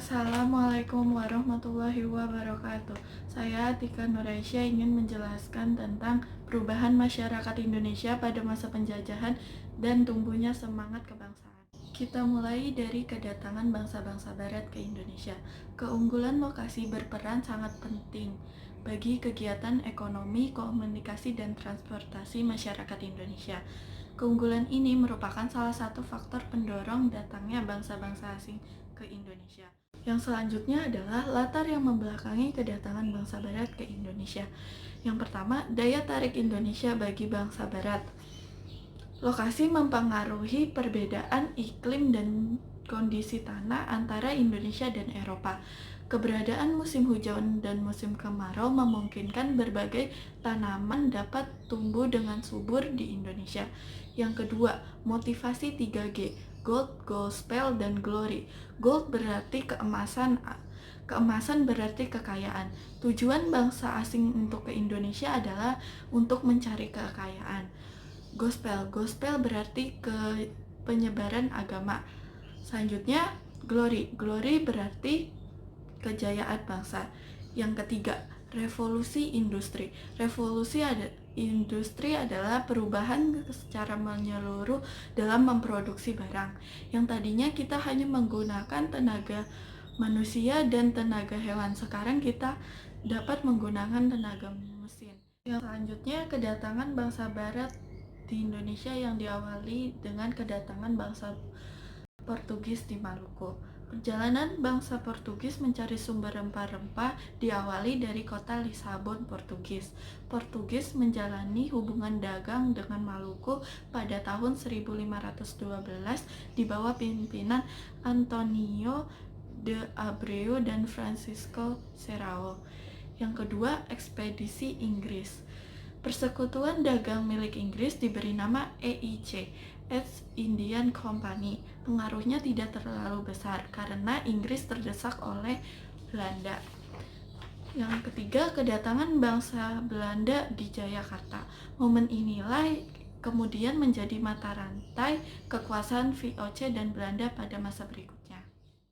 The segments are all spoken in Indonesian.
Assalamualaikum warahmatullahi wabarakatuh. Saya Tika Nuraisyah ingin menjelaskan tentang perubahan masyarakat Indonesia pada masa penjajahan dan tumbuhnya semangat kebangsaan. Kita mulai dari kedatangan bangsa-bangsa barat ke Indonesia. Keunggulan lokasi berperan sangat penting bagi kegiatan ekonomi, komunikasi, dan transportasi masyarakat Indonesia. Keunggulan ini merupakan salah satu faktor pendorong datangnya bangsa-bangsa asing ke Indonesia. Yang selanjutnya adalah latar yang membelakangi kedatangan bangsa barat ke Indonesia. Yang pertama, daya tarik Indonesia bagi bangsa barat. Lokasi mempengaruhi perbedaan iklim dan kondisi tanah antara Indonesia dan Eropa. Keberadaan musim hujan dan musim kemarau memungkinkan berbagai tanaman dapat tumbuh dengan subur di Indonesia. Yang kedua, motivasi 3G, Gold, Gospel, dan Glory. Gold berarti keemasan, keemasan berarti kekayaan. Tujuan bangsa asing untuk ke Indonesia adalah untuk mencari kekayaan. Gospel berarti ke penyebaran agama. Selanjutnya, Glory berarti kejayaan bangsa. Yang ketiga, revolusi industri. Industri adalah perubahan secara menyeluruh dalam memproduksi barang. Yang tadinya kita hanya menggunakan tenaga manusia dan tenaga hewan. Sekarang kita dapat menggunakan tenaga mesin. Yang selanjutnya, kedatangan bangsa barat di Indonesia yang diawali dengan kedatangan bangsa Portugis di Maluku. Perjalanan bangsa Portugis mencari sumber rempah-rempah diawali dari kota Lisabon, Portugis. Portugis menjalani hubungan dagang dengan Maluku pada tahun 1512 di bawah pimpinan Antonio de Abreu dan Francisco Serrao. Yang kedua, ekspedisi Inggris. Persekutuan dagang milik Inggris diberi nama EIC, East Indian Company. Pengaruhnya tidak terlalu besar karena Inggris terdesak oleh Belanda. Yang ketiga, kedatangan bangsa Belanda di Jayakarta. Momen inilah kemudian menjadi mata rantai kekuasaan VOC dan Belanda pada masa berikutnya.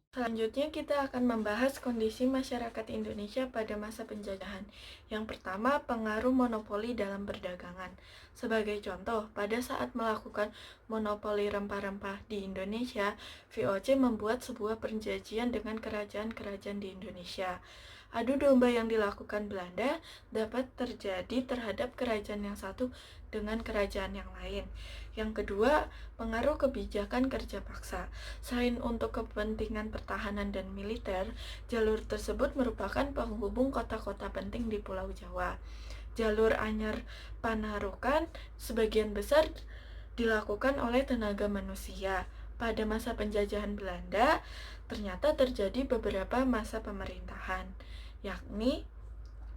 Selanjutnya kita akan membahas kondisi masyarakat Indonesia pada masa penjajahan. Yang pertama, pengaruh monopoli dalam perdagangan. Sebagai contoh, pada saat melakukan monopoli rempah-rempah di Indonesia, VOC membuat sebuah perjanjian dengan kerajaan-kerajaan di Indonesia. Adu domba yang dilakukan Belanda dapat terjadi terhadap kerajaan yang satu dengan kerajaan yang lain. Yang kedua, pengaruh kebijakan kerja paksa. Selain untuk kepentingan pertahanan dan militer, jalur tersebut merupakan penghubung kota-kota penting di Pulau Jawa. Jalur Anyar Panarukan sebagian besar dilakukan oleh tenaga manusia. Pada masa penjajahan Belanda, ternyata terjadi beberapa masa pemerintahan, yakni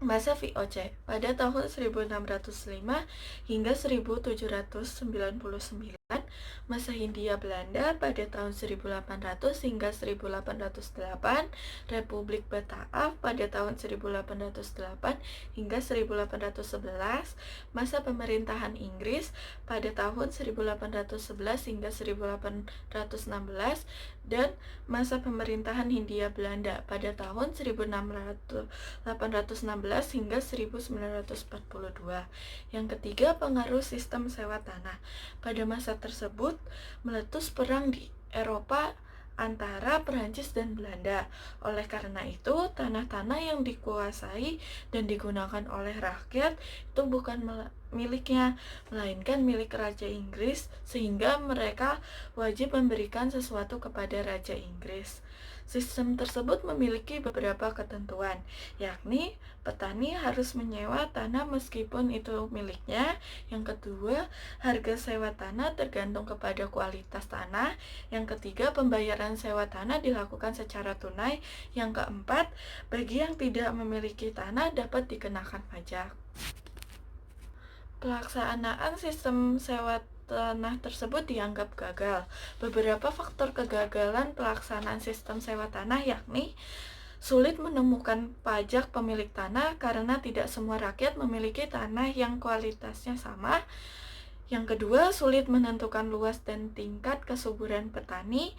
masa VOC pada tahun 1605 hingga 1799, masa Hindia Belanda pada tahun 1800 hingga 1808, Republik Bataaf pada tahun 1808 hingga 1811, masa pemerintahan Inggris pada tahun 1811 hingga 1816, dan masa pemerintahan Hindia Belanda pada tahun 1816 hingga 1942. Yang ketiga, pengaruh sistem sewa tanah. Pada masa tersebut meletus perang di Eropa antara Perancis dan Belanda. Oleh karena itu, tanah-tanah yang dikuasai dan digunakan oleh rakyat itu bukan miliknya, melainkan milik Raja Inggris, sehingga mereka wajib memberikan sesuatu kepada Raja Inggris. Sistem tersebut memiliki beberapa ketentuan, yakni petani harus menyewa tanah meskipun itu miliknya. Yang kedua, harga sewa tanah tergantung kepada kualitas tanah. Yang ketiga, pembayaran sewa tanah dilakukan secara tunai. Yang keempat, bagi yang tidak memiliki tanah dapat dikenakan pajak. Pelaksanaan sistem sewa tanah tersebut dianggap gagal. Beberapa faktor kegagalan pelaksanaan sistem sewa tanah yakni sulit menemukan pajak pemilik tanah karena tidak semua rakyat memiliki tanah yang kualitasnya sama. Yang kedua, sulit menentukan luas dan tingkat kesuburan petani.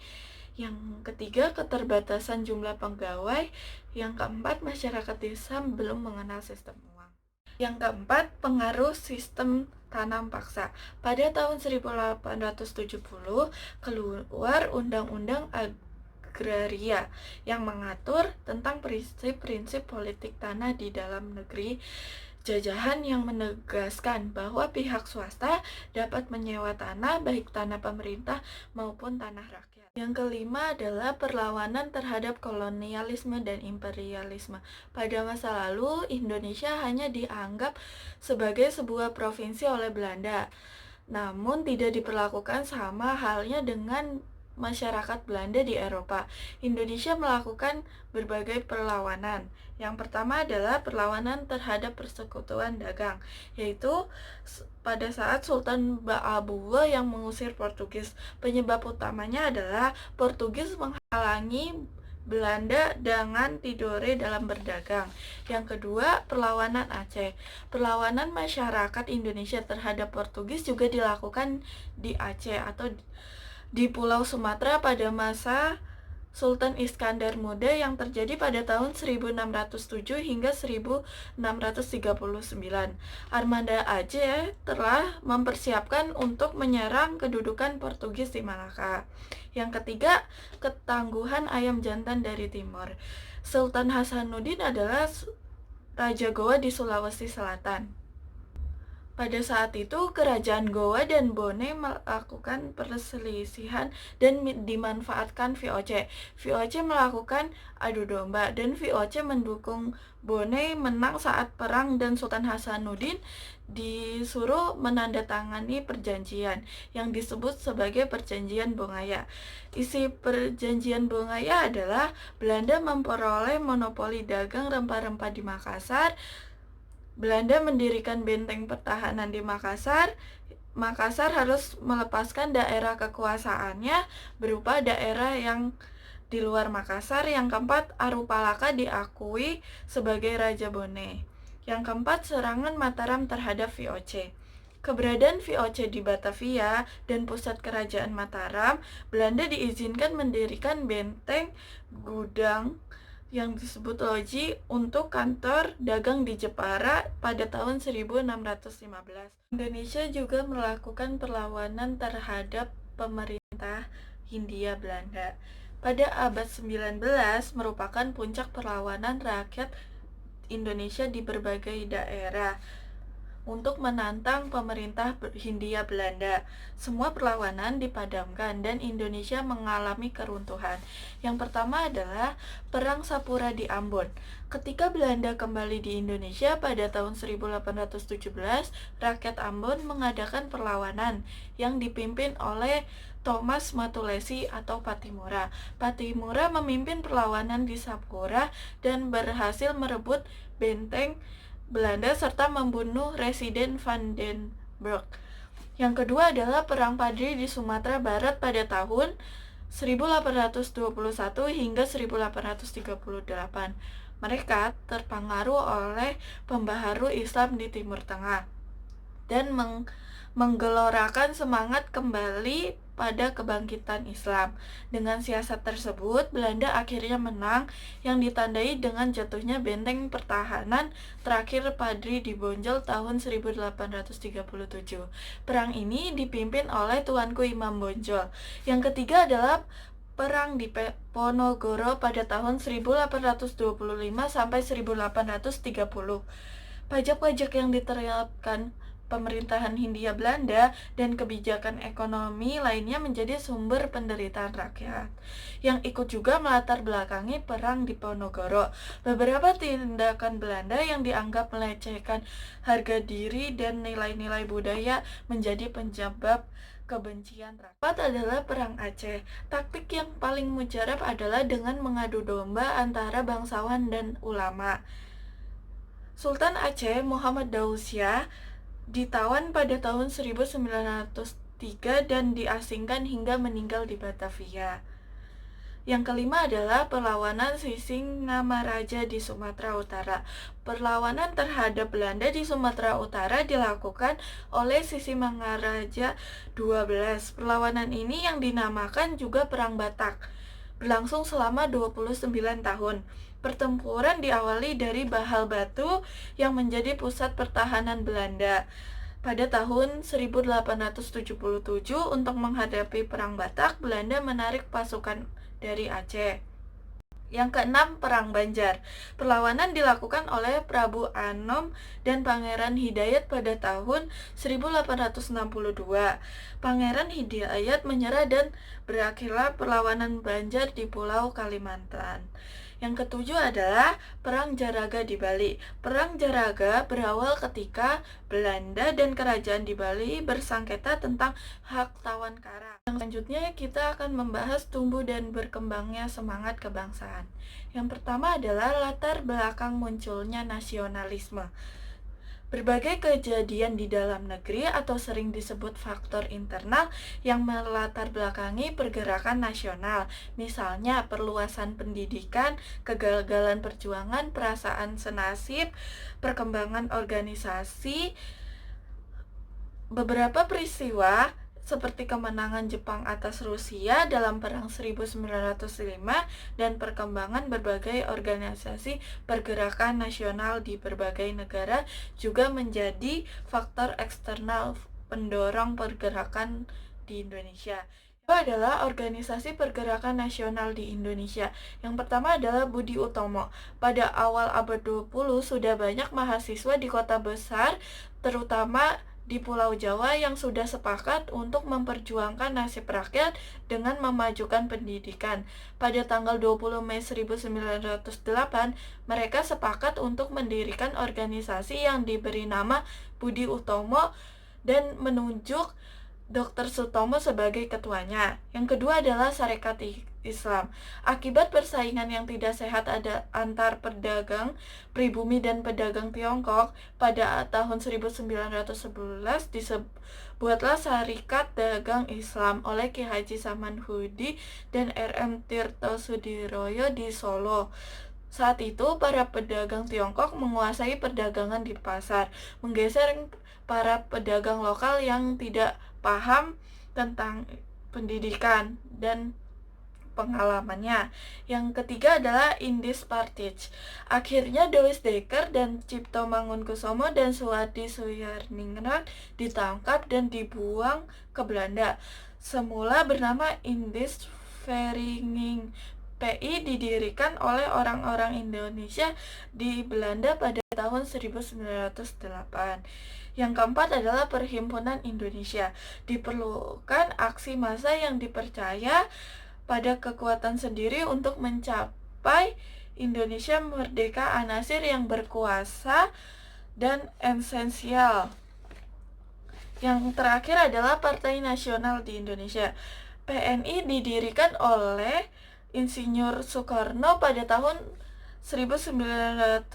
Yang ketiga, keterbatasan jumlah pegawai. Yang keempat, masyarakat desa belum mengenal sistem uang. Yang keempat, pengaruh sistem tanam paksa. Pada tahun 1870 keluar Undang-Undang Agraria yang mengatur tentang prinsip-prinsip politik tanah di dalam negeri jajahan, yang menegaskan bahwa pihak swasta dapat menyewa tanah, baik tanah pemerintah maupun tanah rakyat. Yang kelima adalah perlawanan terhadap kolonialisme dan imperialisme. Pada masa lalu, Indonesia hanya dianggap sebagai sebuah provinsi oleh Belanda, namun tidak diperlakukan sama halnya dengan masyarakat Belanda di Eropa. Indonesia melakukan berbagai perlawanan. Yang pertama adalah perlawanan terhadap persekutuan dagang, yaitu pada saat Sultan Ba'abua yang mengusir Portugis. Penyebab utamanya adalah Portugis menghalangi Belanda dengan Tidore dalam berdagang. Yang kedua, perlawanan Aceh. Perlawanan masyarakat Indonesia terhadap Portugis juga dilakukan di Aceh atau di Pulau Sumatera pada masa Sultan Iskandar Muda yang terjadi pada tahun 1607 hingga 1639. Armada Aceh telah mempersiapkan untuk menyerang kedudukan Portugis di Malaka. Yang ketiga, ketangguhan ayam jantan dari timur. Sultan Hasanuddin adalah Raja Goa di Sulawesi Selatan. Pada saat itu, kerajaan Goa dan Bone melakukan perselisihan dan dimanfaatkan VOC. VOC melakukan adu domba dan VOC mendukung Bone menang saat perang, dan Sultan Hasanuddin disuruh menandatangani perjanjian yang disebut sebagai Perjanjian Bongaya. Isi Perjanjian Bongaya adalah Belanda memperoleh monopoli dagang rempah-rempah di Makassar. Belanda mendirikan benteng pertahanan di Makassar. Makassar harus melepaskan daerah kekuasaannya berupa daerah yang di luar Makassar. Yang keempat, Arupalaka diakui sebagai Raja Bone. Yang keempat, serangan Mataram terhadap VOC. Keberadaan VOC di Batavia dan pusat kerajaan Mataram, Belanda diizinkan mendirikan benteng gudang yang disebut loji untuk kantor dagang di Jepara pada tahun 1615. Indonesia juga melakukan perlawanan terhadap pemerintah Hindia Belanda. Pada abad 19 merupakan puncak perlawanan rakyat Indonesia di berbagai daerah untuk menantang pemerintah Hindia Belanda. Semua perlawanan dipadamkan dan Indonesia mengalami keruntuhan. Yang pertama adalah Perang Sapura di Ambon. Ketika Belanda kembali di Indonesia pada tahun 1817, rakyat Ambon mengadakan perlawanan yang dipimpin oleh Thomas Matulesi atau Patimura. Patimura memimpin perlawanan di Sapura dan berhasil merebut benteng Belanda serta membunuh Residen van den Broek. Yang kedua adalah Perang Padri di Sumatera Barat pada tahun 1821 hingga 1838. Mereka terpengaruh oleh pembaharu Islam di Timur Tengah dan menggelorakan semangat kembali pada kebangkitan Islam. Dengan siasat tersebut, Belanda akhirnya menang, yang ditandai dengan jatuhnya benteng pertahanan terakhir Padri di Bonjol tahun 1837. Perang ini dipimpin oleh Tuanku Imam Bonjol. Yang ketiga adalah Perang di Ponorogo pada tahun 1825 sampai 1830. Pajak-pajak yang diterapkan pemerintahan Hindia Belanda dan kebijakan ekonomi lainnya menjadi sumber penderitaan rakyat, yang ikut juga melatar belakangi perang di Ponorogo. Beberapa tindakan Belanda yang dianggap melecehkan harga diri dan nilai-nilai budaya menjadi penyebab kebencian rakyat. Adalah Perang Aceh. Taktik yang paling mujarab adalah dengan mengadu domba antara bangsawan dan ulama. Sultan Aceh Muhammad Dausia ditawan pada tahun 1903 dan diasingkan hingga meninggal di Batavia. Yang kelima adalah perlawanan Sisingamaraja di Sumatera Utara. Perlawanan terhadap Belanda di Sumatera Utara dilakukan oleh Sisingamaraja XII. Perlawanan ini yang dinamakan juga Perang Batak. berlangsung selama 29 tahun. Pertempuran diawali dari Bahal Batu yang menjadi pusat pertahanan Belanda pada tahun 1877. Untuk menghadapi Perang Batak, Belanda menarik pasukan dari Aceh. Yang keenam, Perang Banjar. Perlawanan dilakukan oleh Prabu Anom dan Pangeran Hidayat pada tahun 1862. Pangeran Hidayat menyerah dan berakhirlah perlawanan Banjar di Pulau Kalimantan. Yang ketujuh adalah Perang Jaraga di Bali. Perang Jaraga berawal ketika Belanda dan kerajaan di Bali bersengketa tentang hak tawan karang. Yang selanjutnya kita akan membahas tumbuh dan berkembangnya semangat kebangsaan. Yang pertama adalah latar belakang munculnya nasionalisme. Berbagai kejadian di dalam negeri atau sering disebut faktor internal yang melatar belakangi pergerakan nasional, misalnya perluasan pendidikan, kegagalan perjuangan, perasaan senasib, perkembangan organisasi. Beberapa peristiwa seperti kemenangan Jepang atas Rusia dalam Perang 1905 dan perkembangan berbagai organisasi pergerakan nasional di berbagai negara juga menjadi faktor eksternal pendorong pergerakan di Indonesia. Itu adalah organisasi pergerakan nasional di Indonesia. Yang pertama adalah Budi Utomo. Pada awal abad 20 sudah banyak mahasiswa di kota besar, terutama di Pulau Jawa yang sudah sepakat untuk memperjuangkan nasib rakyat dengan memajukan pendidikan. Pada tanggal 20 Mei 1908, mereka sepakat untuk mendirikan organisasi yang diberi nama Budi Utomo dan menunjuk Dr. Sutomo sebagai ketuanya. Yang kedua adalah Sarekat Islam. Akibat persaingan yang tidak sehat ada antar pedagang pribumi dan pedagang Tiongkok, pada tahun 1911 dibuatlah Sarekat Dagang Islam oleh Ki Haji Samanhudi dan R.M. Tirto Sudiroyo di Solo. Saat itu, para pedagang Tiongkok menguasai perdagangan di pasar, menggeser para pedagang lokal yang tidak paham tentang pendidikan dan pengalamannya. Yang ketiga adalah Indis Partij. Akhirnya Dewi Dekker dan Cipto Mangunkusumo dan Suwadi Suyarningrat ditangkap dan dibuang ke Belanda. Semula bernama Indis Vereniging PI didirikan oleh orang-orang Indonesia di Belanda pada tahun 1908. Yang keempat adalah Perhimpunan Indonesia. Diperlukan aksi massa yang dipercaya pada kekuatan sendiri untuk mencapai Indonesia merdeka, anasir yang berkuasa dan esensial. Yang terakhir adalah Partai Nasional di Indonesia. PNI didirikan oleh Insinyur Soekarno pada tahun 1927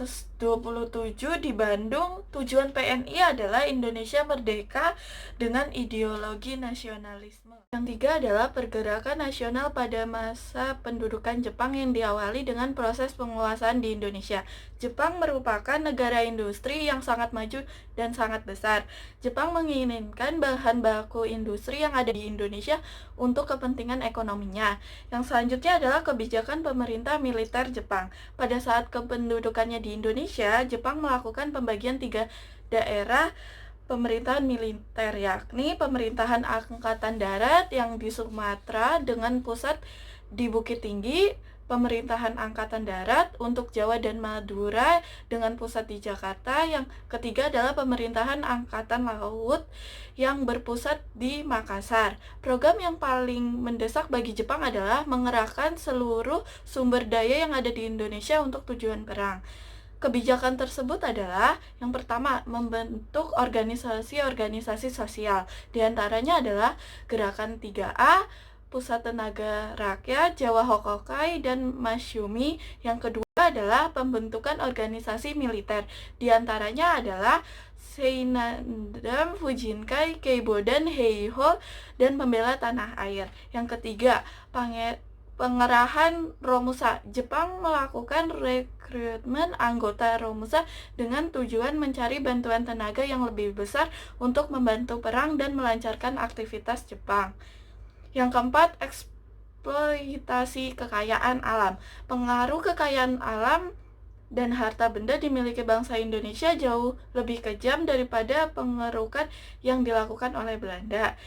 di Bandung. Tujuan PNI adalah Indonesia merdeka dengan ideologi nasionalisme. Yang tiga adalah pergerakan nasional pada masa pendudukan Jepang yang diawali dengan proses penguasaan di Indonesia. Jepang merupakan negara industri yang sangat maju dan sangat besar. Jepang menginginkan bahan baku industri yang ada di Indonesia untuk kepentingan ekonominya. Yang selanjutnya adalah kebijakan pemerintah militer Jepang. Pada saat kependudukannya di Indonesia, Jepang melakukan pembagian 3 daerah pemerintahan militer, yakni pemerintahan angkatan darat yang di Sumatera dengan pusat di Bukit Tinggi, pemerintahan angkatan darat untuk Jawa dan Madura dengan pusat di Jakarta. Yang ketiga adalah pemerintahan angkatan laut yang berpusat di Makassar. Program yang paling mendesak bagi Jepang adalah mengerahkan seluruh sumber daya yang ada di Indonesia untuk tujuan perang. Kebijakan tersebut adalah yang pertama, membentuk organisasi-organisasi sosial. Di antaranya adalah Gerakan 3A, Pusat Tenaga Rakyat, Jawa Hokokai, dan Masyumi. Yang kedua adalah pembentukan organisasi militer. Di antaranya adalah Seinandam, Fujinkai, Keibodan, Heiho, dan Pembela Tanah Air. Yang ketiga, pengerahan Romusa. Jepang melakukan rekrutmen anggota Romusa dengan tujuan mencari bantuan tenaga yang lebih besar untuk membantu perang dan melancarkan aktivitas Jepang. Yang keempat, eksploitasi kekayaan alam. Pengaruh kekayaan alam dan harta benda dimiliki bangsa Indonesia jauh lebih kejam daripada pengerukan yang dilakukan oleh Belanda.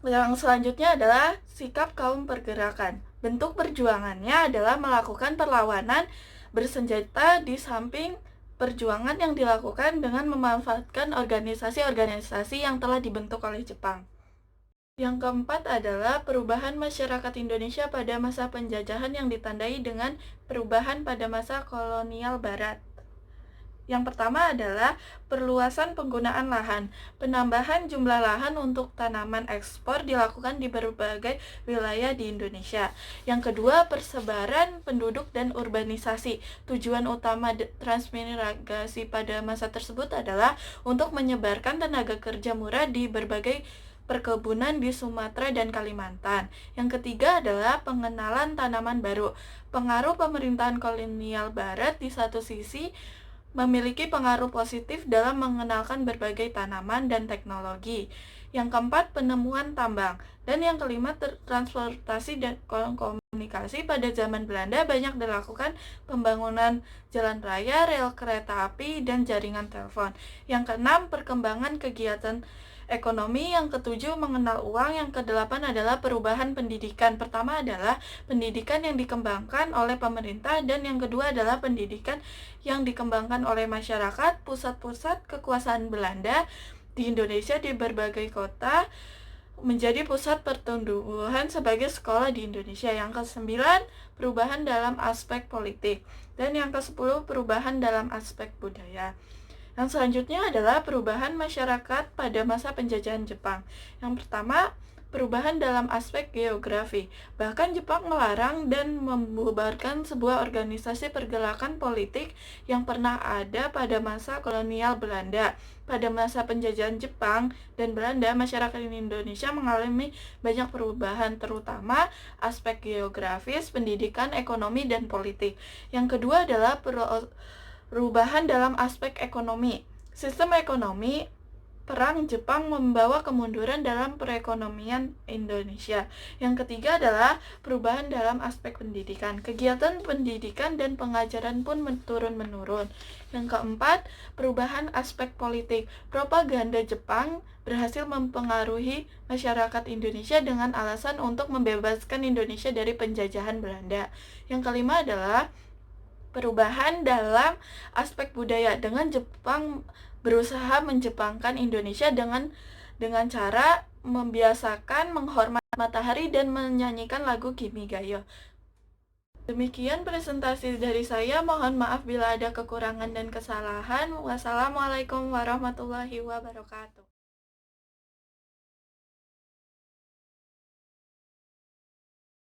Yang selanjutnya adalah sikap kaum pergerakan. Bentuk perjuangannya adalah melakukan perlawanan bersenjata di samping perjuangan yang dilakukan dengan memanfaatkan organisasi-organisasi yang telah dibentuk oleh Jepang. Yang keempat adalah perubahan masyarakat Indonesia pada masa penjajahan yang ditandai dengan perubahan pada masa kolonial Barat. Yang pertama adalah perluasan penggunaan lahan. Penambahan jumlah lahan untuk tanaman ekspor dilakukan di berbagai wilayah di Indonesia. Yang kedua, persebaran penduduk dan urbanisasi. Tujuan utama transmigrasi pada masa tersebut adalah untuk menyebarkan tenaga kerja murah di berbagai perkebunan di Sumatera dan Kalimantan. Yang ketiga adalah pengenalan tanaman baru. Pengaruh pemerintahan kolonial Barat di satu sisi memiliki pengaruh positif dalam mengenalkan berbagai tanaman dan teknologi. Yang keempat, penemuan tambang. Dan yang kelima, transportasi dan komunikasi. Pada zaman Belanda banyak dilakukan pembangunan jalan raya, rel kereta api, dan jaringan telepon. Yang keenam, perkembangan kegiatan ekonomi. Yang ketujuh, mengenal uang. Yang kedelapan adalah perubahan pendidikan. Pertama adalah pendidikan yang dikembangkan oleh pemerintah, dan yang kedua adalah pendidikan yang dikembangkan oleh masyarakat. Pusat-pusat kekuasaan Belanda di Indonesia di berbagai kota menjadi pusat pertumbuhan sebagai sekolah di Indonesia. Yang ke-9, perubahan dalam aspek politik. Dan yang ke-10, perubahan dalam aspek budaya. Yang selanjutnya adalah perubahan masyarakat pada masa penjajahan Jepang. Yang pertama, perubahan dalam aspek geografi. Bahkan Jepang melarang dan membubarkan sebuah organisasi pergerakan politik yang pernah ada pada masa kolonial Belanda. Pada masa penjajahan Jepang dan Belanda, masyarakat Indonesia mengalami banyak perubahan, terutama aspek geografis, pendidikan, ekonomi, dan politik. Yang kedua adalah perubahan dalam aspek ekonomi. Sistem ekonomi perang Jepang membawa kemunduran dalam perekonomian Indonesia. Yang ketiga adalah perubahan dalam aspek pendidikan. Kegiatan pendidikan dan pengajaran pun turun-menurun. Yang keempat, perubahan aspek politik. Propaganda Jepang berhasil mempengaruhi masyarakat Indonesia dengan alasan untuk membebaskan Indonesia dari penjajahan Belanda. Yang kelima adalah perubahan dalam aspek budaya. Dengan Jepang berusaha menjepangkan Indonesia dengan cara membiasakan menghormati matahari dan menyanyikan lagu Kimi Gayo. Demikian presentasi dari saya. Mohon maaf bila ada kekurangan dan kesalahan. Wassalamualaikum warahmatullahi wabarakatuh.